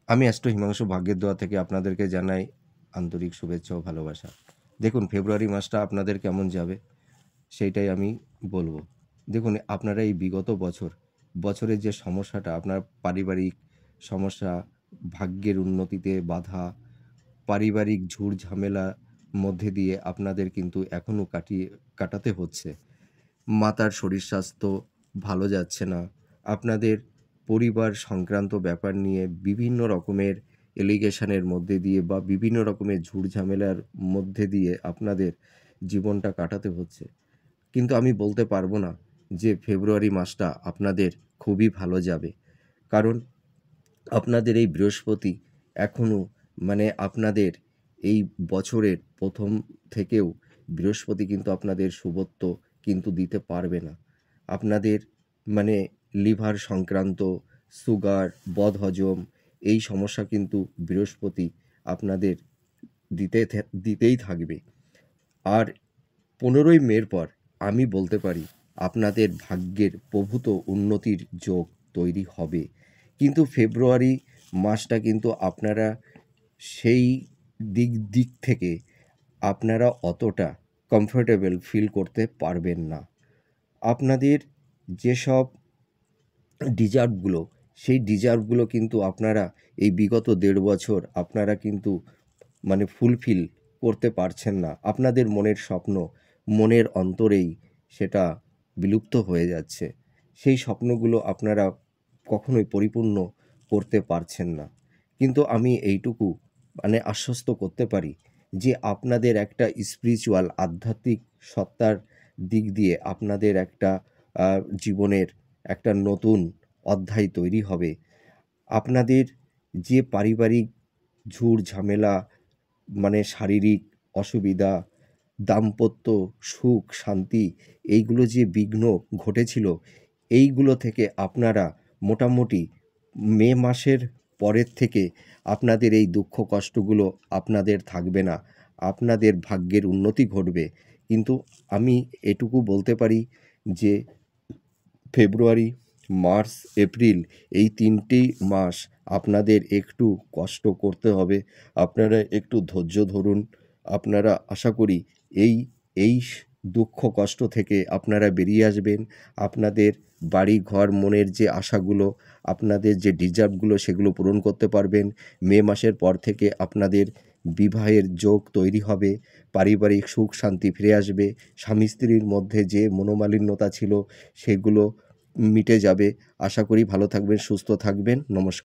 আমি অ্যাস্ট্রো হিমাংশু ভাগ্যের দোয়া থেকে আপনাদেরকে জানাই আন্তরিক শুভেচ্ছা ও ভালোবাসা। দেখুন ফেব্রুয়ারি মাসটা আপনাদের কেমন যাবে সেইটাই আমি বলব। দেখুন আপনারা এই বিগত বছরের যে সমস্যাটা আপনার পারিবারিক সমস্যা, ভাগ্যের উন্নতিতে বাধা, পারিবারিক ঝুট ঝামেলা মধ্যে দিয়ে আপনাদের কিন্তু এখনও কাটাতে হচ্ছে। মাতার শরীর স্বাস্থ্য ভালো যাচ্ছে না। আপনাদের পরিবার সংক্রান্ত ব্যাপার নিয়ে বিভিন্ন রকমের এলিগেশনের মধ্যে দিয়ে বা বিভিন্ন রকমের ঝুট-ঝামেলার মধ্যে দিয়ে আপনাদের জীবনটা কাটাতে হচ্ছে। কিন্তু আমি বলতে পারবো না যে ফেব্রুয়ারি মাসটা আপনাদের খুবই ভালো যাবে। কারণ আপনাদের এই বৃহস্পতি এখনও আপনাদের এই বছরের ১ম থেকেও বৃহস্পতি কিন্তু আপনাদের শুভত্ব কিন্তু দিতে পারবে না। আপনাদের মানে লিভার সংক্রান্ত, সুগার, বদহজম এই সমস্যা কিন্তু বৃহস্পতি আপনাদের দিতেই থাকবে। আর ১৫ই মের পর আমি বলতে পারি আপনাদের ভাগ্যের প্রভূত উন্নতির যোগ তৈরি হবে। কিন্তু ফেব্রুয়ারি মাসটা কিন্তু আপনারা সেই দিক থেকে আপনারা অতটা কমফোর্টেবল ফিল করতে পারবেন না। আপনাদের যেসব ডিজার্ভগুলো, সেই ডিজার্ভগুলো কিন্তু আপনারা এই বিগত ১.৫ বছর আপনারা কিন্তু ফুলফিল করতে পারছেন না। আপনাদের মনের স্বপ্ন মনের অন্তরেই সেটা বিলুপ্ত হয়ে যাচ্ছে। সেই স্বপ্নগুলো আপনারা কখনোই পরিপূর্ণ করতে পারছেন না। কিন্তু আমি এইটুকু আশ্বস্ত করতে পারি যে আপনাদের একটা স্পিরিচুয়াল আধ্যাত্মিক সত্তার দিক দিয়ে আপনাদের একটা জীবনের একটা নতুন অধ্যায় তৈরি হবে। আপনাদের যে পারিবারিক ঝুট ঝামেলা শারীরিক অসুবিধা, দাম্পত্য সুখ শান্তি এইগুলো যে বিঘ্ন ঘটেছিল, এইগুলো থেকে আপনারা মোটামুটি মে মাসের পরের থেকে আপনাদের এই দুঃখ কষ্টগুলো আপনাদের থাকবে না। আপনাদের ভাগ্যের উন্নতি ঘটবে। কিন্তু আমি এটুকু বলতে পারি যে ফেব্রুয়ারি, মার্চ, এপ্রিল এই ৩টি মাস আপনাদের একটু কষ্ট করতে হবে। আপনারা একটু ধৈর্য ধরুন। আপনারা আশা করি এই এই দুঃখ কষ্ট থেকে আপনারা বেরিয়ে আসবেন। আপনাদের বাড়ি ঘর মনের যে আশাগুলো, আপনাদের যে ডিজার্ভগুলো সেগুলো পূরণ করতে পারবেন। মে মাসের পর থেকে আপনাদের বিবাহের যোগ তৈরি হবে। পারিবারিক সুখ শান্তি ফিরে আসবে। স্বামী স্ত্রীর মধ্যে যে মনোমালিন্যতা ছিল সেগুলো মিটে যাবে। আশা করি ভালো থাকবেন, সুস্থ থাকবেন। নমস্কার।